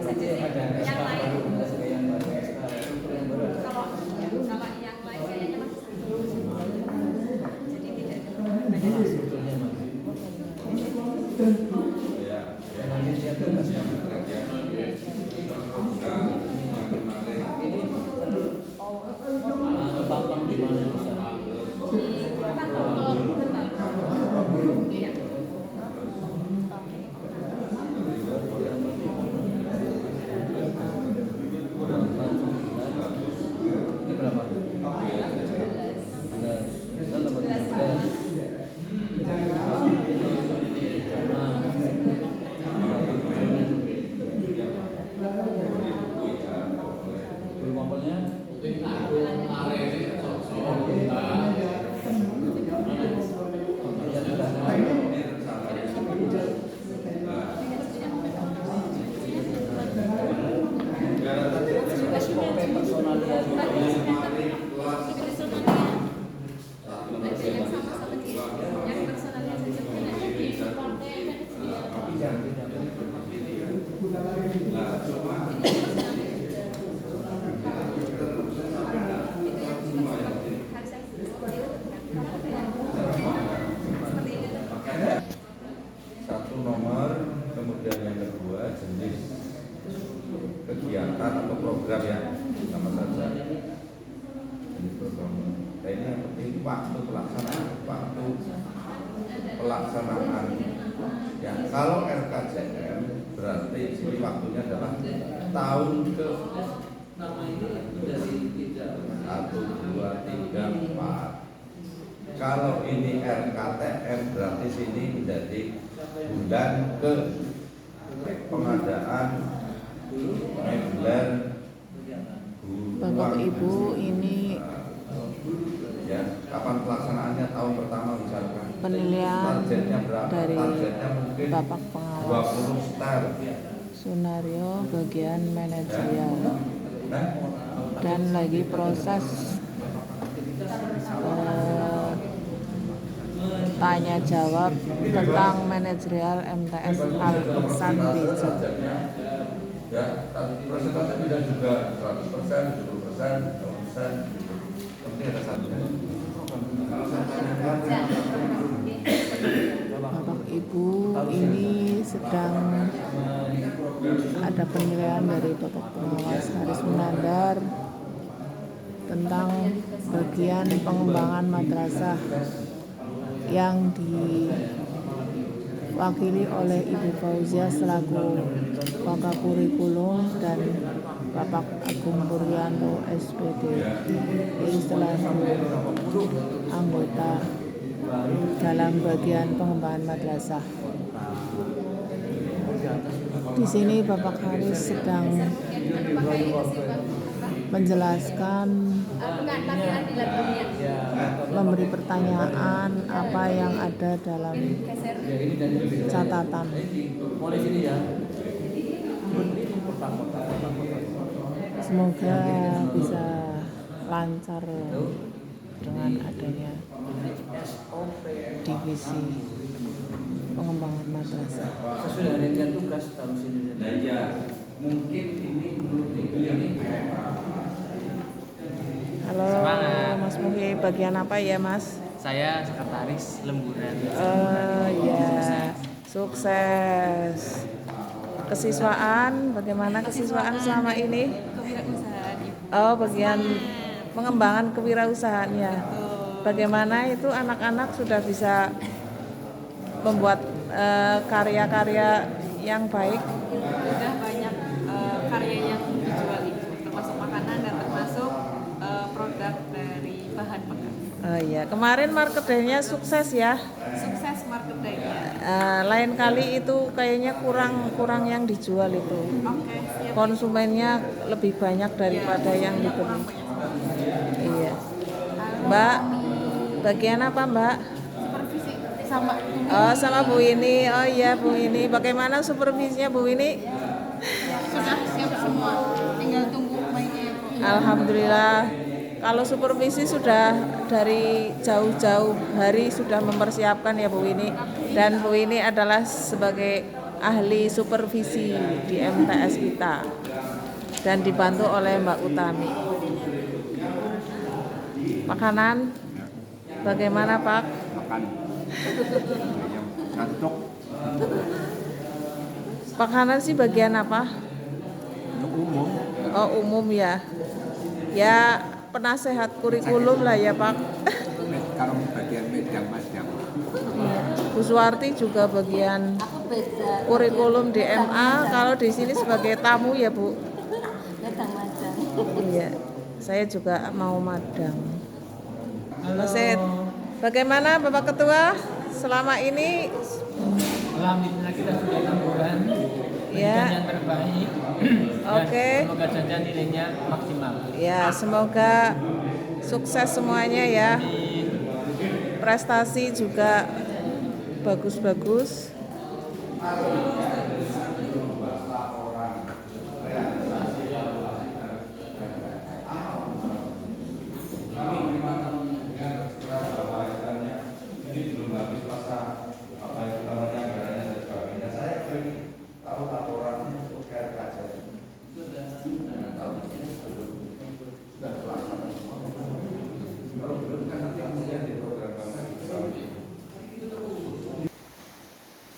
saja sih. Yang lain, kalau yang lain kayaknya masih sama. Jadi tidak ada satu nomor, kemudian yang kedua jenis kegiatan atau program ya sama saja jenis program. Nah, ini yang penting waktu pelaksanaan ya. Kalau RKJM berarti ini waktunya adalah tahun ke 1, 2, 3, 4. Kalau ini RKTM berarti sini menjadi bulan ke pengadaan bulan Bapak Ibu, ini ya, kapan pelaksanaannya tahun pertama misalkan penilaian targetnya berapa? dari Targetnya mungkin Bapak Pengawas 20 star Sunario bagian manajerial, dan lagi proses tanya jawab tentang manajerial MTS Al Ihsan BC. Ya, presentasi tidak juga 100%, 70%, 100%. Kemudian ada satu. Bapak Ibu, ini sedang ada penilaian dari Bapak Pengawas Haris Munandar tentang bagian pengembangan madrasah yang diwakili oleh Ibu Fauzia selaku Wakakurikulum dan Bapak Agung Puryanto SPD selaku anggota dalam bagian pengembangan madrasah. Di sini Bapak Haris sedang menjelaskan, memberi pertanyaan apa yang ada dalam catatan. Semoga bisa lancar dengan adanya divisi pengembangan madrasah. Sudah ada tugas tahun sini. Nah ya, mungkin ini menurut ini. Halo Mas Muhi, bagian apa ya Mas? Saya sekretaris lemburan. Ya, sukses. Kesiswaan, bagaimana kesiswaan selama ini? kewirausahaan Ibu. Oh, bagian pengembangan kewirausahaan ya. Bagaimana itu anak-anak sudah bisa membuat karya-karya yang baik? Sudah banyak karya yang dijual Ibu, termasuk makanan dan termasuk produk dari bahan bekas. Oh iya, kemarin market day-nya sukses ya. Sukses market day-nya. Lain kali itu kayaknya kurang yang dijual itu. Oke, siap. Konsumennya lebih banyak daripada yang dibeli. Iya. Mbak, bagian apa Mbak? Supervisi sama. Oh, sama Bu Ini. Oh iya Bu Ini. Bagaimana supervisinya Bu Ini? Sudah siap semua, tinggal tunggu mainnya. Alhamdulillah. Kalau supervisi sudah dari jauh-jauh hari sudah mempersiapkan ya Bu Ini. Dan Bu Ini adalah sebagai ahli supervisi di MTS kita dan dibantu oleh Mbak Utami. Makanan bagaimana Pak? Makan ayam ngantuk Makanan sih bagian apa? untuk umum. Oh umum ya. Ya penasehat kurikulum lah ya Pak. Kalau bagian medang madang Iya. Bu Suwarti juga bagian kurikulum di MA. Kalau di sini sebagai tamu ya Bu. Iya. Saya juga mau madang. Maksud, bagaimana Bapak Ketua selama ini? Alhamdulillah kita sudah lemburan. Ya. Yang terbaik. Oke. Dan semoga saja nilainya maksimal. Ya, semoga sukses semuanya ya. Prestasi juga bagus-bagus.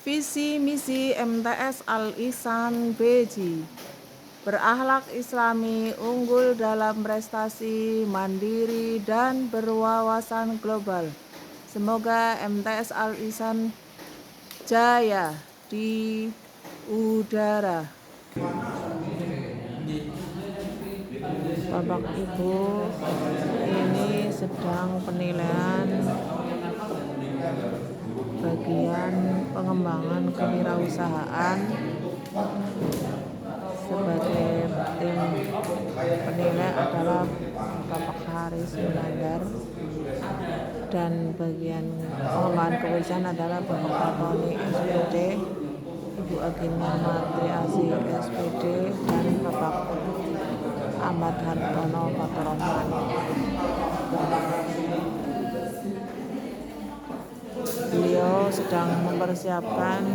Visi misi MTS Al-Ihsan BJ, berakhlak Islami, unggul dalam prestasi, mandiri dan berwawasan global. Semoga MTS Al-Ihsan jaya di udara. Bapak Ibu, ini sedang penilaian bagian pengembangan kewirausahaan. Sebagai tim penilai adalah Bapak Haris Munandar dan bagian pengembangan kewirausahaan adalah Bapak Katoni SPD, Ibu Agina Matriasi SPD dan Bapak Ahmad Hartono Fathurrahman. Beliau sedang mempersiapkan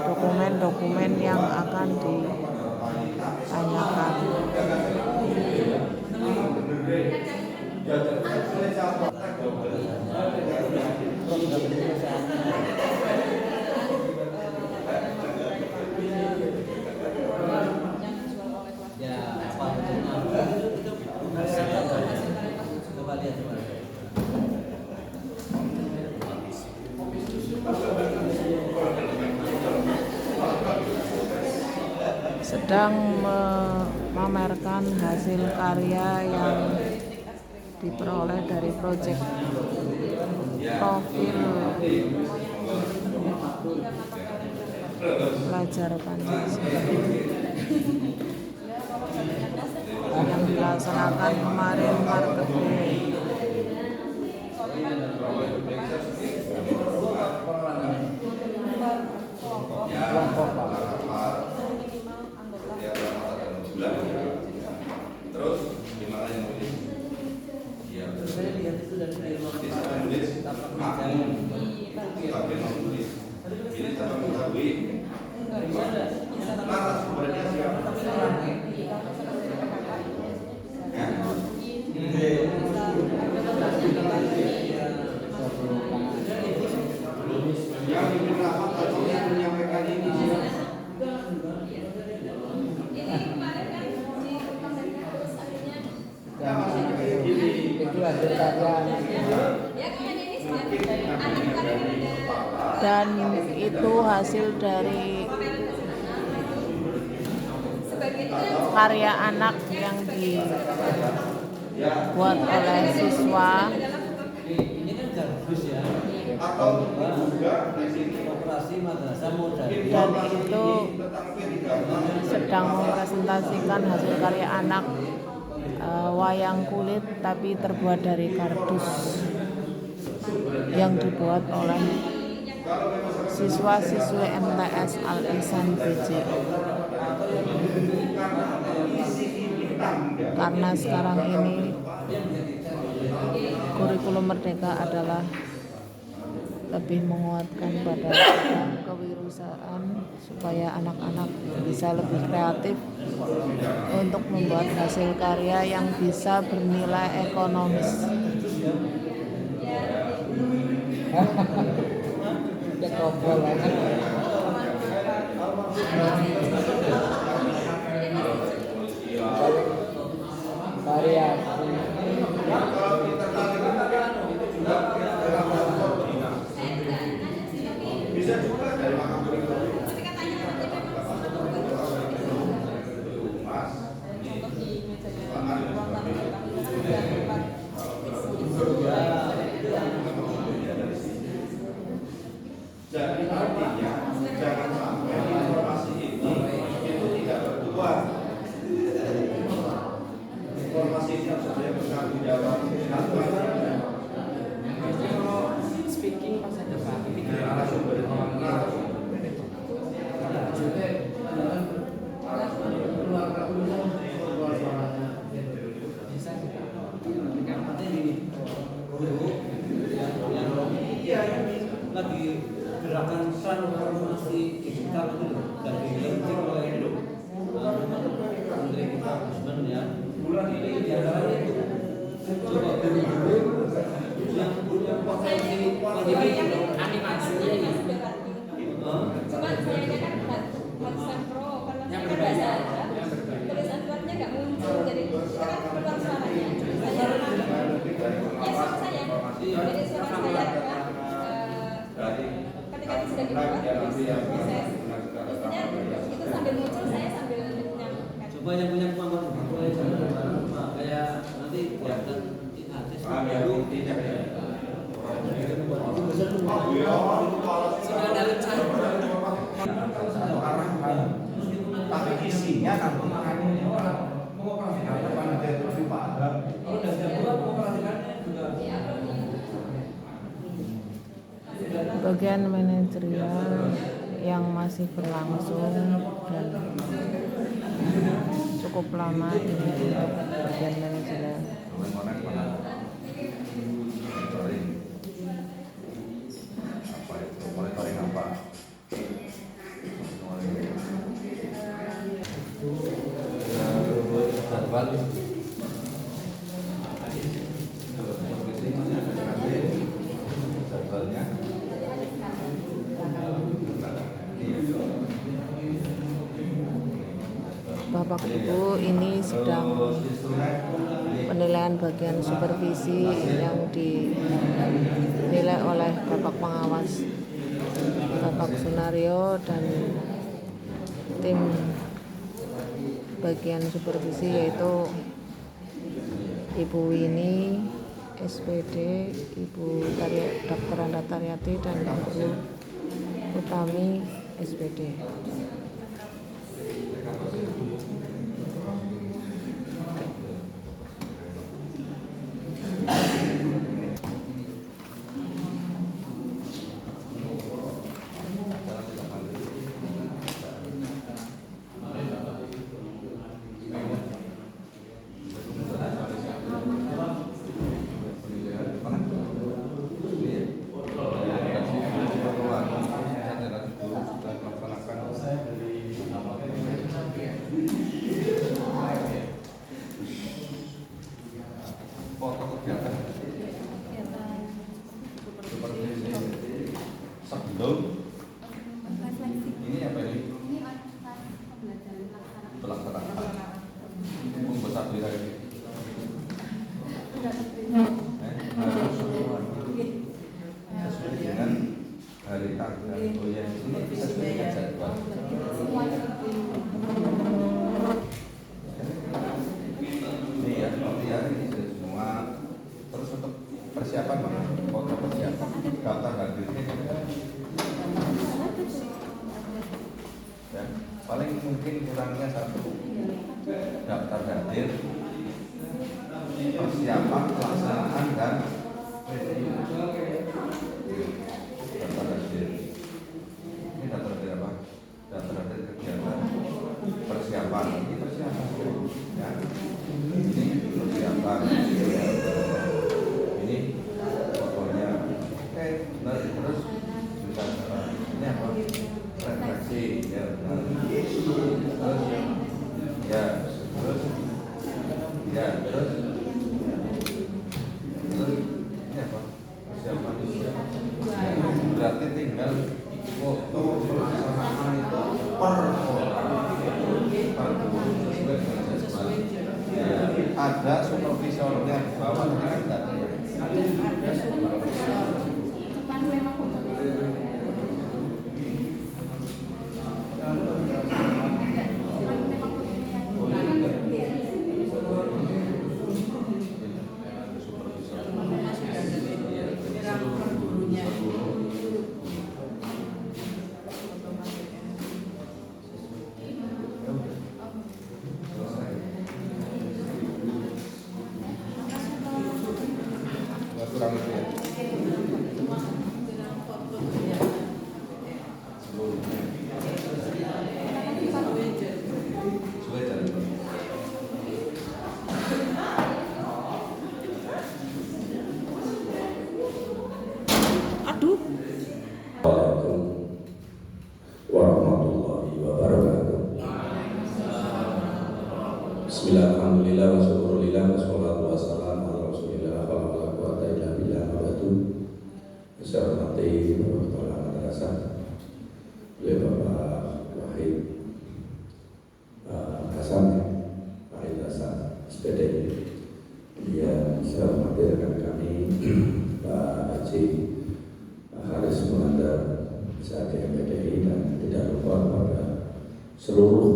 dokumen-dokumen yang akan ditanyakan. Sedang memamerkan hasil karya yang diperoleh dari proyek profil pelajar Pancasila yang dilaksanakan kemarin marketing. Terus gimana yang nulis? Iya. Saya lihat itu dari nulis. Tapi nulis. Ini cara mengetahui. Nah, sebenarnya siapa? Yang ingin rapat atau yang menyampaikan ini itu hasil karya Dan itu hasil dari karya anak yang dibuat oleh siswa. Ini kan garbus ya. Dan itu sedang mempresentasikan hasil karya anak wayang kulit tapi terbuat dari kardus yang dibuat oleh siswa-siswi MTS Al-Ihsan BJ. Karena sekarang ini kurikulum Merdeka adalah lebih menguatkan pada kewirausahaan supaya anak-anak bisa lebih kreatif untuk membuat hasil karya yang bisa bernilai ekonomis. Jadi artinya jangan sampai informasi ini itu tidak bertuah. Informasi ini harus ada yang bertanggung jawab. Speaking pas ada Pak. Narasumber lagi gerakan transformasi digital itu dari launching oleh menteri kita sebenarnya ini diantaranya itu coba guru-guru yang punya potensi animasinya ya. Cuma sayangnya kan Hudson Pro karena saya kan bahasa Arab, terus Edwardnya nggak muncul, jadi kita kan keluar suaranya. Saya ya sama saya, jadi suara saya ketika itu sudah dibuat proses, maksudnya itu sambil muncul saya sambil menyampaikan. Coba yang punya kemampuan mulai kayak nanti buatan artis baru sudah ada rencana tapi isinya nanti Bagian manajerial yang masih berlangsung dan cukup lama ini untuk bagian manajerial. Monitoring apa? Bapak Ibu, ini sedang penilaian bagian supervisi yang dinilai oleh Bapak Pengawas Bapak Sunario dan tim bagian supervisi yaitu Ibu Winnie SPD, Ibu Dr. Anda Taryati dan Ibu Utami SPD. Foto kegiatan sebelum ini apa ini? Pelaksanaan membuat satu hari harus sesuai dengan hari tanggal. Oh ya, ini bisa dilihat jadwal. Ini ya, ini sudah semua. Terus untuk persiapan mana? Foto persiapan, daftar hadirnya. Ya, paling mungkin kurangnya satu daftar hadir, persiapan pelaksanaan dan daftar hadir. Ini daftar hadir apa? Daftar hadir kegiatan persiapan. Ini persiapan, ya. Ini persiapan. Ini fotonya. Oke, terus ya. Ya, terus ya, terus ini apa? Persiapan berarti tinggal foto pelaksanaan itu per orang per guru sesuai dengan jadwal. Ya, ada supervisornya di bawah, tapi kan tidak ada ya. Ada supervisor. Kurang lebih ya. Sesuai jadwal. Assalamualaikum warahmatullahi wabarakatuh. Bismillahirrahmanirrahim. Wa syukurillah wa salatu wassalamu ala rasulillah wa ala quwata illa billah wa ba'du. Saya hormati Bapak Kepala Madrasah, Bapak Wahid Hasan, Wahid Hasan SPDI. Dia saya hormati rekan kami Pak Haji Haris Munandar, saat MPDI, dan tidak lupa kepada seluruh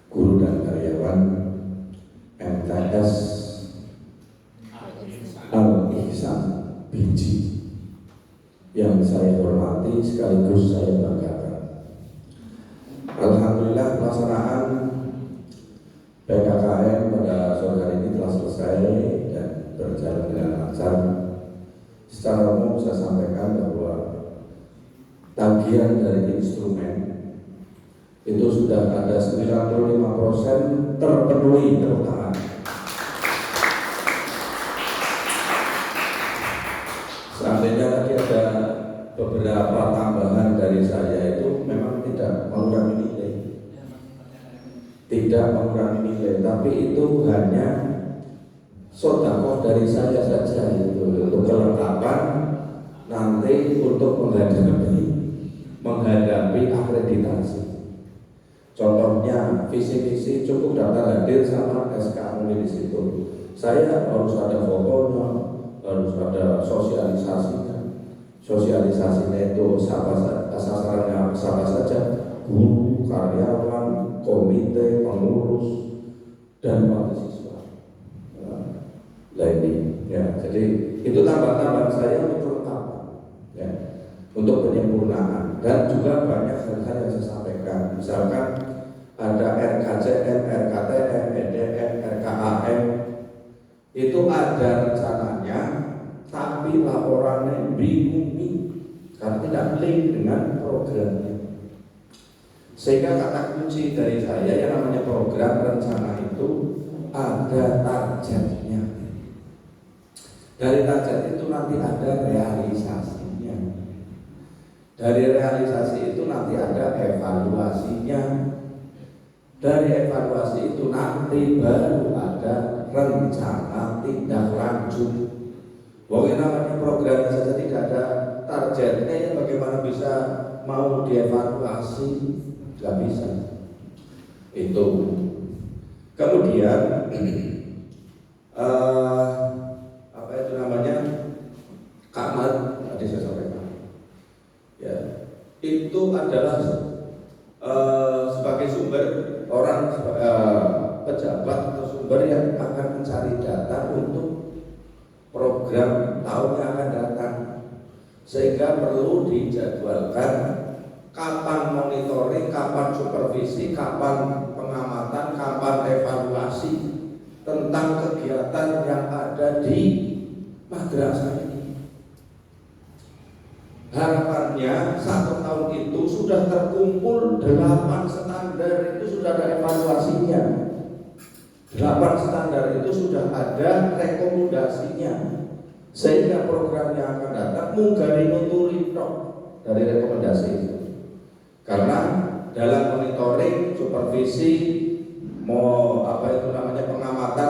guru dan karyawan MTS Al-Ihsan Biji yang saya hormati sekaligus saya banggakan. Alhamdulillah pelaksanaan PKKM pada sore hari ini telah selesai dan berjalan dengan lancar. Secara umum saya sampaikan bahwa tagihan dari instrumen itu sudah ada 95% terpenuhi, tepuk tangan. Seandainya tadi ada beberapa tambahan dari saya itu memang tidak mengurangi nilai, tapi itu hanya sedekah dari saya saja itu untuk kelengkapan nanti untuk menghadapi akreditasi. Contohnya visi-visi cukup daftar hadir sama SK di situ. Saya harus ada fotonya, harus ada sosialisasinya. Sosialisasinya itu sasarannya siapa saja, guru, karyawan, komite, pengurus, dan mahasiswa. Lainnya, ya. Jadi itu tambahan saya untuk kelengkapan, ya, untuk penyempurnaan, dan juga banyak hal-hal yang saya sampaikan. Misalkan ada RKCM, RKTM, EDM, RKAM, itu ada rencananya, tapi laporannya bingung karena tidak link dengan programnya. Sehingga kata kunci dari saya yang namanya program rencana itu ada targetnya. Dari target itu nanti ada realisasinya. Dari realisasi itu nanti ada evaluasinya. Dari evaluasi itu nanti baru ada rencana tindak lanjut. Pokoknya namanya programnya saja tidak ada targetnya, ya bagaimana bisa mau dievaluasi? Gak bisa. Itu. Kemudian apa itu namanya, kamar tadi saya sampaikan, ya, itu adalah sebagai sumber orang, pejabat atau sumber yang akan mencari data untuk program tahun yang akan datang, sehingga perlu dijadwalkan kapan monitoring, kapan supervisi, kapan pengamatan, kapan evaluasi tentang kegiatan yang ada di madrasah ini. Harapannya 1 tahun itu sudah terkumpul 8 standar, itu sudah ada evaluasinya. 8 standar itu sudah ada rekomendasinya, sehingga program yang akan datang mungkin nuturi dari rekomendasi itu. Karena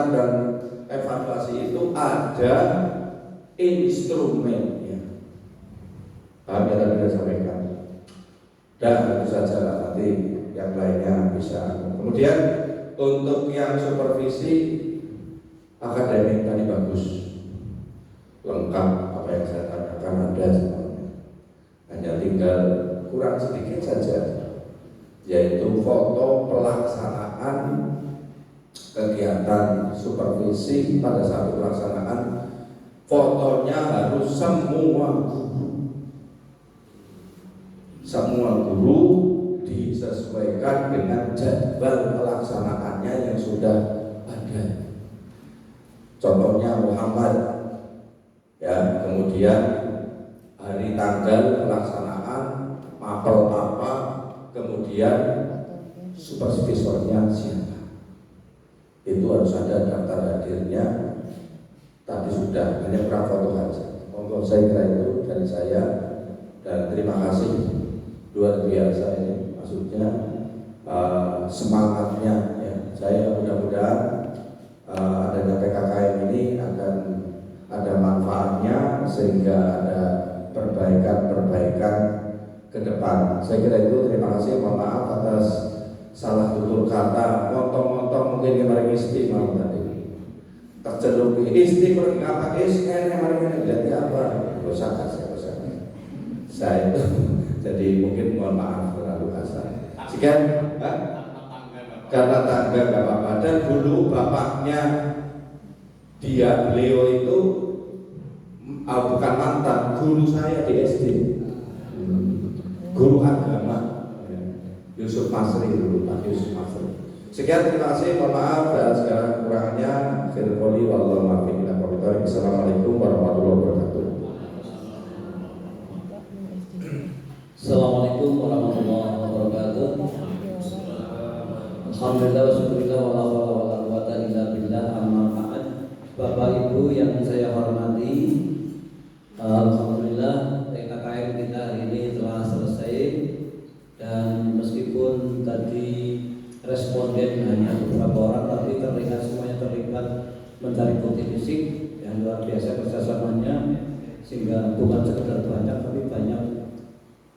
pemeriksaan dan evaluasi itu ada instrumennya. Paham ya tadi saya sampaikan? Dan itu saja lah, nanti yang lainnya bisa. Kemudian untuk yang supervisi akademik tadi bagus, lengkap apa yang saya tanyakan ada semuanya. Hanya tinggal kurang sedikit saja, yaitu foto pelaksanaan kegiatan supervisi pada saat pelaksanaan. Fotonya harus semua guru disesuaikan dengan jadwal pelaksanaannya yang sudah ada. Contohnya Muhammad, ya, kemudian hari tanggal pelaksanaan, mapel apa, kemudian supervisornya siapa. Itu harus ada daftar hadirnya. Tadi sudah, hanya kurang foto saja. Monggo, saya kira itu dari saya, dan terima kasih luar biasa ini, maksudnya semangatnya ya. Saya mudah-mudahan adanya PKKM ini akan ada manfaatnya sehingga ada perbaikan ke depan. Saya kira itu, terima kasih. Mohon maaf atas salah tutur kata, motong-motong mungkin kemarin istimewa tadi terceluk isti pergi apa yang kemarin jadi apa dosa saya itu jadi mungkin mohon maaf terlalu kasar. Sekian, karena tangga gak apa-apa. Dan dulu bapaknya beliau itu bukan mantan, guru saya di SD, guru agama, Yusuf Masri dulu, Pak Yusuf Masri. Sekian, terima kasih, mohon maaf dan segala kekurangannya. Akhirul qouli wallahu muwaffiq ila aqwamit thoriq. Assalamualaikum warahmatullahi wabarakatuh. Assalamualaikum warahmatullahi wabarakatuh. Alhamdulillah wa syukurillah wa la haula wa la quwwata illa billah, amma ba'd. Bapak Ibu yang saya hormati, alhamdulillah PKKM kita hari ini telah selesai. Dan meskipun tadi responden hanya beberapa orang, tapi terlihat semuanya terlibat mencari bukti fisik yang luar biasa kerjasamanya, sehingga bukan sekedar banyak tapi banyak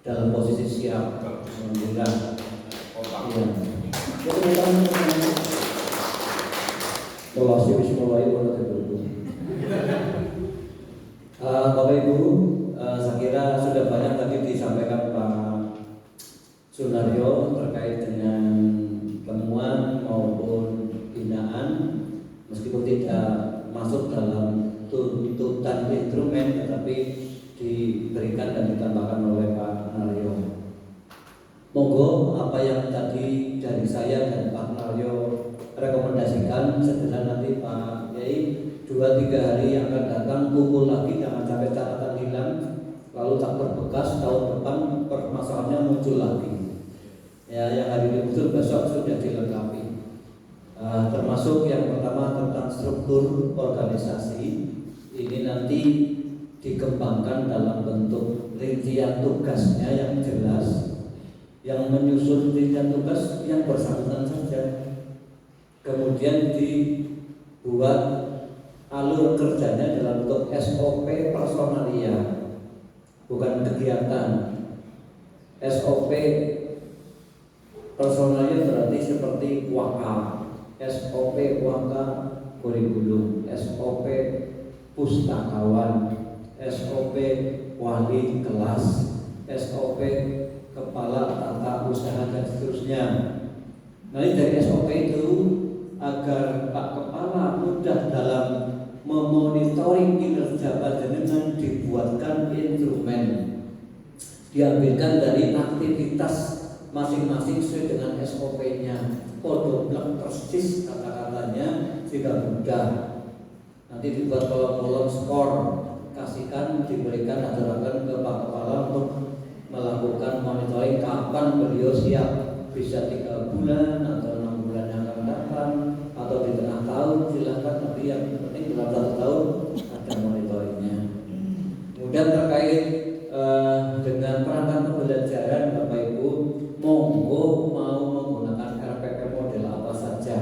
dalam posisi siap. Alhamdulillah. Iya. Bapak Ibu, saya kira sudah banyak tadi disampaikan Pak Sunario terkait dengan temuan maupun binaan, meskipun tidak masuk dalam tuntutan instrumen, tetapi diberikan dan ditambahkan oleh Pak Naryo. Monggo apa yang tadi dari saya dan Pak Naryo rekomendasikan, segera nanti Pak Yai 2-3 hari yang akan datang kumpul lagi, jangan sampai catatan hilang lalu tak berbekas, tahun depan permasalahannya muncul lagi. Ya, yang hari ini muncul besok sudah dilengkapi. Termasuk yang pertama tentang struktur organisasi ini nanti dikembangkan dalam bentuk rincian tugasnya yang jelas, yang menyusun rincian tugas yang bersangkutan saja, kemudian dibuat alur kerjanya dalam bentuk SOP personalia, bukan kegiatan. SOP personalia berarti seperti waka, SOP waka kurikulum, SOP pustakawan, SOP wali kelas, SOP kepala tata usaha dan seterusnya. Nah, dari SOP itu agar Pak Kepala mudah dalam memonitoring kinerja panjenengan dibuatkan instrumen, diambilkan dari aktivitas masing-masing sesuai dengan SOP-nya, kode blok persis kata-katanya sehingga mudah. Nanti dibuat kolom-kolom skor, kasihkan, diberikan ajaran ke Pak Kepala untuk melakukan monitoring kapan beliau siap, bisa 3 bulan atau 6 bulan yang akan datang atau di tengah tahun, silahkan, tapi yang penting dalam 1 tahun ada monitoringnya. Kemudian terkait dengan perangkat pembelajaran, Bapak Ibu, monggo mau menggunakan RPP model apa saja.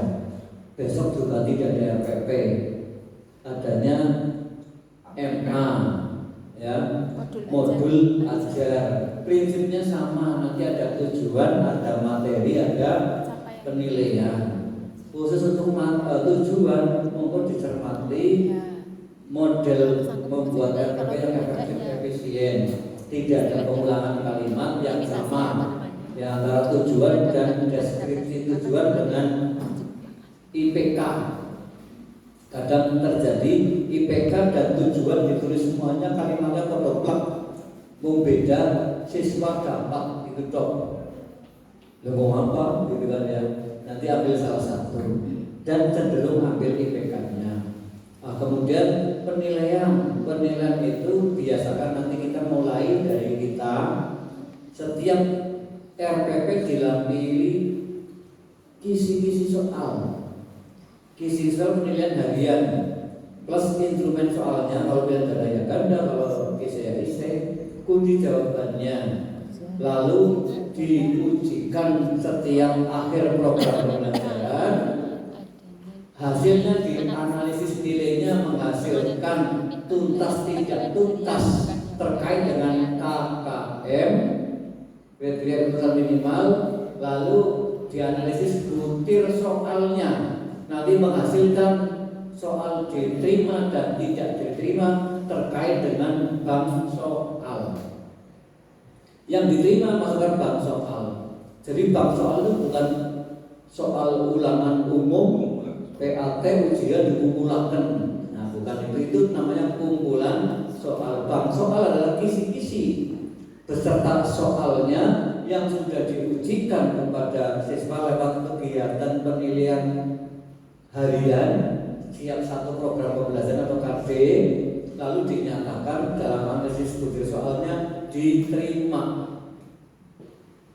Besok juga juga tidak ada RPP, adanya MA, ya, modul ajar. Prinsipnya sama, nanti ada tujuan, ada materi, ada penilaian. Khusus untuk tujuan monggo dicermati model membuat RPP yang efektif efisien, tidak ada pengulangan kalimat yang sama ya, antara tujuan dan deskripsi tujuan dengan IPK. Kadang terjadi IPK dan tujuan ditulis semuanya, kalimatnya kodoplak, membeda, siswa dapat itu dok. Mau apa gitu kan ya, nanti ambil salah satu dan cenderung ambil IPK-nya. Nah, kemudian penilaian itu biasakan nanti kita mulai dari kita setiap RPP dilampiri kisi-kisi soal. Kisi soal penilaian harian plus instrumen soalnya, kalau pilihan ganda ganda, kalau isi kunci jawabannya. Lalu diujikan setiap akhir program pembelajaran. Hasilnya dianalisis, nilainya menghasilkan tuntas tidak tuntas terkait dengan KKM, kriteria keputusan minimal. Lalu dianalisis butir soalnya, nanti menghasilkan soal diterima dan tidak diterima terkait dengan bank soal. Yang diterima masukkan bank soal. Jadi bank soal itu bukan soal ulangan umum, PAT ujian dikumpulkan. Nah, bukan itu namanya kumpulan soal. Bank soal adalah kisi-kisi beserta soalnya yang sudah diujikan kepada siswa lewat kegiatan penilaian harian siap satu program pembelajaran atau KD, lalu dinyatakan dalam analisis butir soalnya diterima.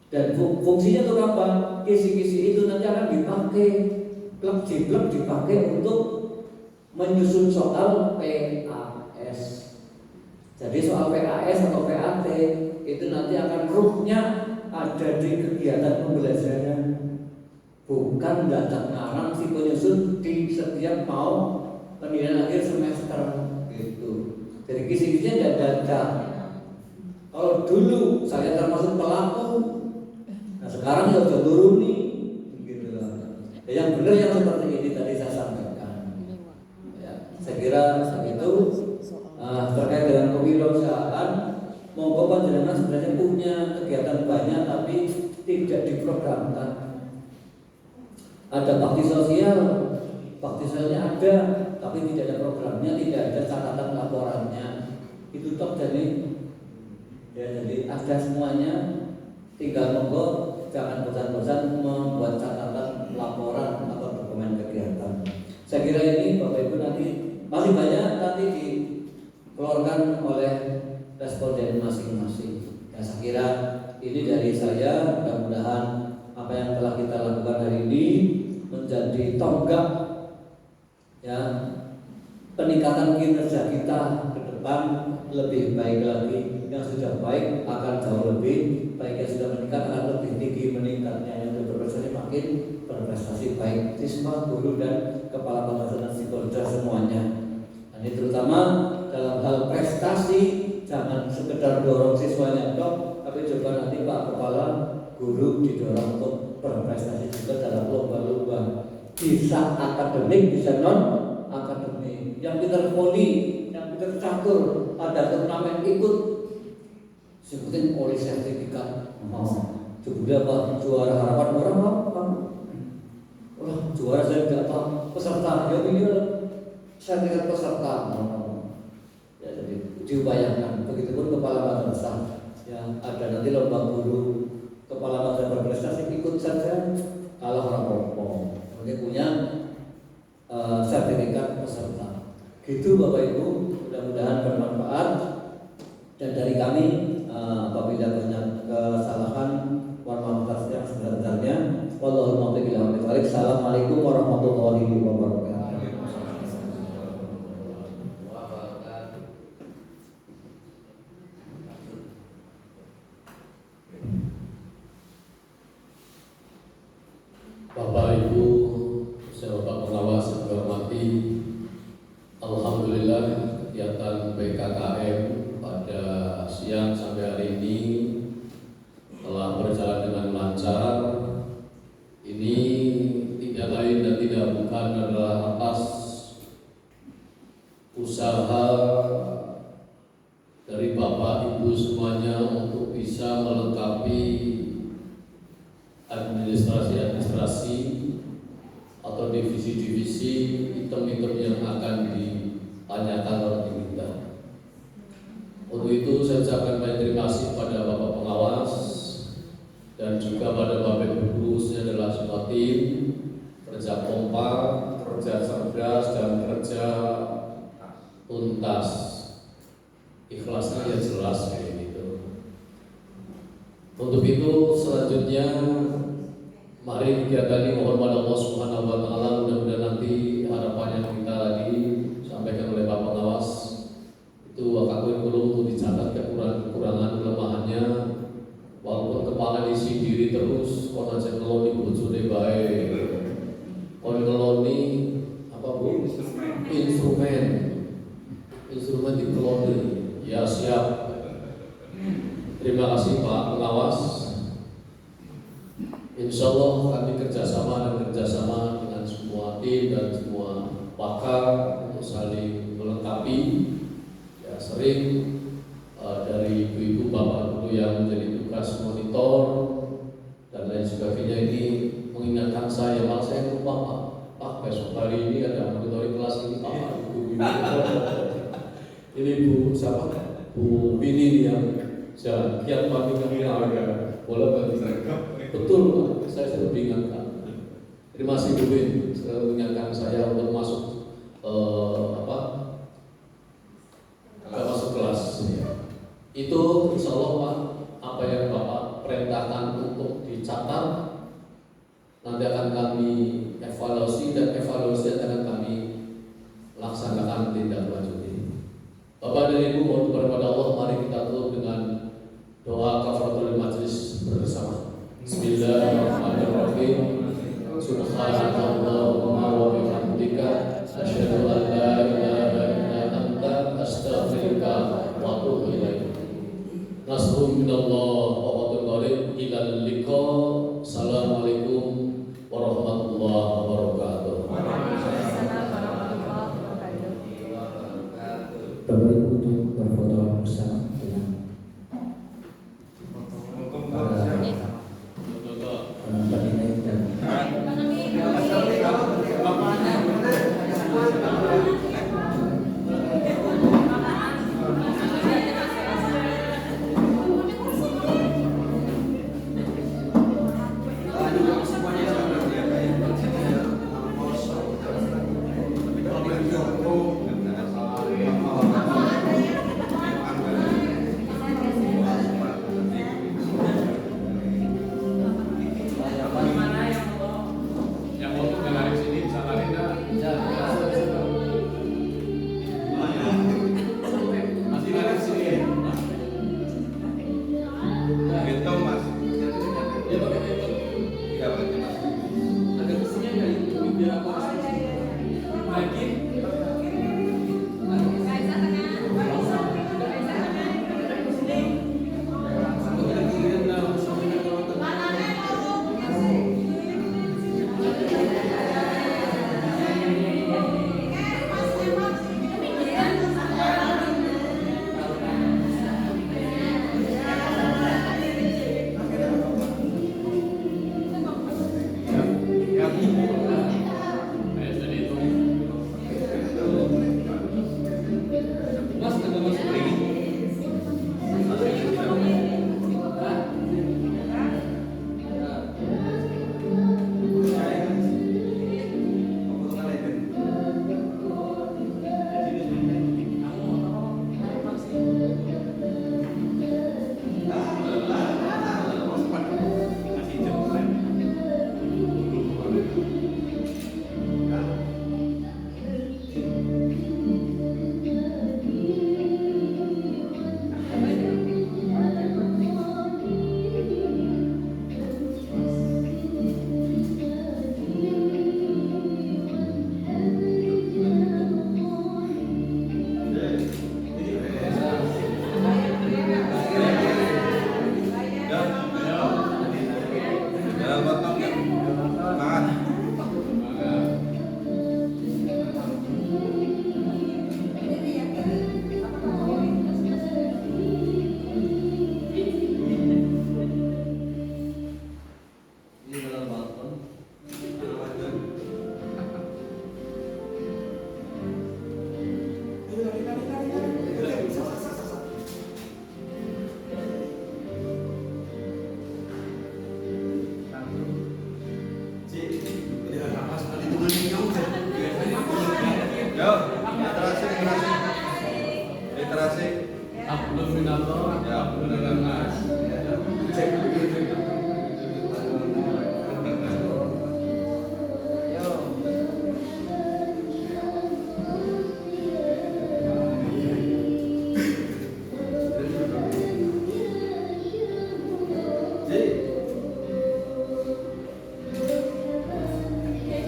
Dan fungsinya untuk apa? Kisi-kisi itu nanti akan dipakai, plek-jiplek dipakai untuk menyusun soal PAS. Jadi soal PAS atau PAT itu nanti akan ruhnya ada di kegiatan pembelajaran, bukan datang ngarang si penyusun di setiap mau penilaian akhir semester gitu. Jadi kisi-kisinya tidak ada. Kalau dulu saya termasuk pelaku, nah sekarang ya sudah turun nih, gitu lah. Yang benar yang seperti ini tadi saya sampaikan. Ya, saya kira itu terkait dengan kewirausahaan. Monggo panjenengan sebenarnya punya kegiatan banyak tapi tidak diprogramkan. Ada bakti sosialnya ada, tapi tidak ada programnya, tidak ada catatan laporannya. Itu top jadi. Ya, jadi ada semuanya. Tinggal monggo jangan bosan-bosan membuat catatan laporan atau dokumen kegiatan. Saya kira ini Bapak Ibu nanti masih banyak nanti dikeluarkan oleh responden masing-masing. Ya, saya kira ini dari saya. Mudah-mudahan apa yang telah kita lakukan hari ini menjadi tonggak ya peningkatan kinerja kita ke depan lebih baik lagi. Yang sudah baik akan jauh lebih baik, yang sudah meningkat akan lebih tinggi meningkatnya, yang sudah berprestasi makin berprestasi baik siswa, guru dan kepala pelaksana stakeholder semuanya. Dan ini terutama dalam hal prestasi, jangan sekedar dorong siswanya dok, tapi coba nanti Pak Kepala guru didorong untuk berprestasi juga dalam lomba-lomba, bisa akademik, bisa non akademik. Yang pintar voli, yang pintar catur, ada turnamen ikut, sebutin oleh sertifikat. Coba Pak juara harapan orang apa? Wah juara saya tidak tahu peserta, ya ini sertifikat peserta. Ya, jadi diupayakan. Begitupun kepala madrasah, ya ada nanti lomba guru, kepala madrasah berprestasi ikut saja, kalah orang popo. Ini punya sertifikat peserta. Gitu Bapak Ibu, mudah-mudahan bermanfaat. Dan dari kami apabila banyak kesalahan, mohon maaf yang sebesar-besarnya. Wallahul muwaffiq ila aqwamit thoriq. Assalamualaikum warahmatullahi wabarakatuh. Bapak Ibu, saya Bapak Pengawas pelaksanaan PKKM pada siang sampai hari ini telah berjalan dengan lancar. Ini tidak lain dan tidak bukan adalah atas usaha dari Bapak Ibu semuanya untuk bisa melengkapi administrasi atau divisi-divisi item-item yang akan ditanyakan oleh kita. Untuk itu saya ucapkan banyak terima kasih pada Bapak Pengawas dan juga pada Bapak Ibu Guru. Ini adalah semua tim kerja kompak, kerja cerdas dan kerja tuntas. Ikhlasnya ya jelas kayak gitu. Untuk itu selanjutnya mari kegiatan ini mohon pada Allah Subhanahu wa taala, mudah-mudahan nanti harapan yang kita lagi sampaikan oleh Bapak Pengawas itu akakui perlu untuk dicatat kekurangan kelemahannya. Walaupun kepala diisi diri terus, kalau aja ngeloni bojone baik. Kalau ngeloni apa Bu? Instrumen dikeloni. Ya siap. Terima kasih Pak Pengawas. Insya Allah kami kerjasama dengan semua tim dan semua pakar untuk saling melengkapi. Ya sering dari ibu-ibu bapak guru yang menjadi tugas monitor dan lain sebagainya ini mengingatkan saya, malah saya lupa Pak besok hari ini ada monitor kelas ini Pak Ibu. Ini Bu siapa? Bu Bini yang kiat pagi kami agak boleh bagi betul Pak, saya selalu diingatkan. Terima kasih Bu Bin selalu mengingatkan saya untuk masuk masuk kelas. Itu insya Allah Pak, apa yang Bapak perintahkan untuk dicatat nanti akan kami evaluasi dan evaluasi akan kami laksanakan tindak lanjut. Bapak dan Ibu mohon kepada Allah, mari kita tutup dengan doa kafaratul majlis bersama. Bismillahirrahmanirrahim. Subhanallahumma wa bihamdika asyhadu an la ilaha illa anta astaghfiruka wa atubu ilaik. Nasrun minallah wa fadlun qarib ila liqa. Assalamualaikum warahmatullahi wabarakatuh. Bapak Ibu untuk berfoto bersama dengan Mbak Nini dan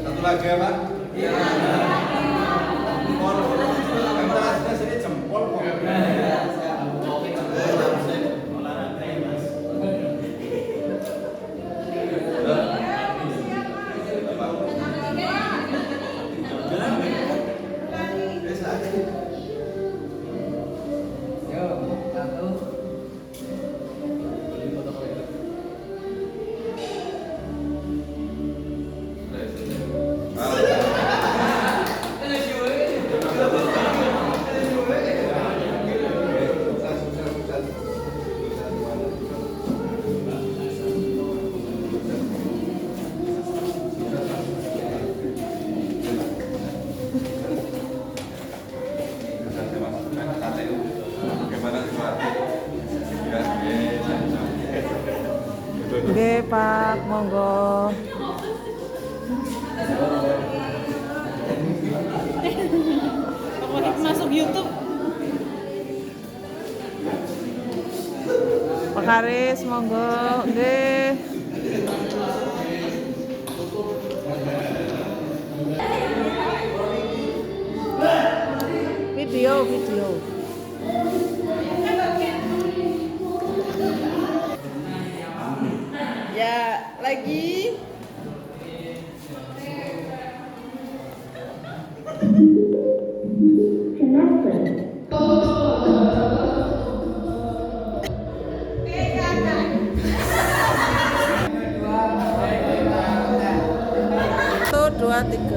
Satu lagi ya Pak? Iya. Jempol. Yang terakhir sini jempol kok. Nggih, Pak, monggo. Masuk YouTube. Pak Karis, monggo. Nggih. Video. Ya, lagi. Satu, dua, tiga.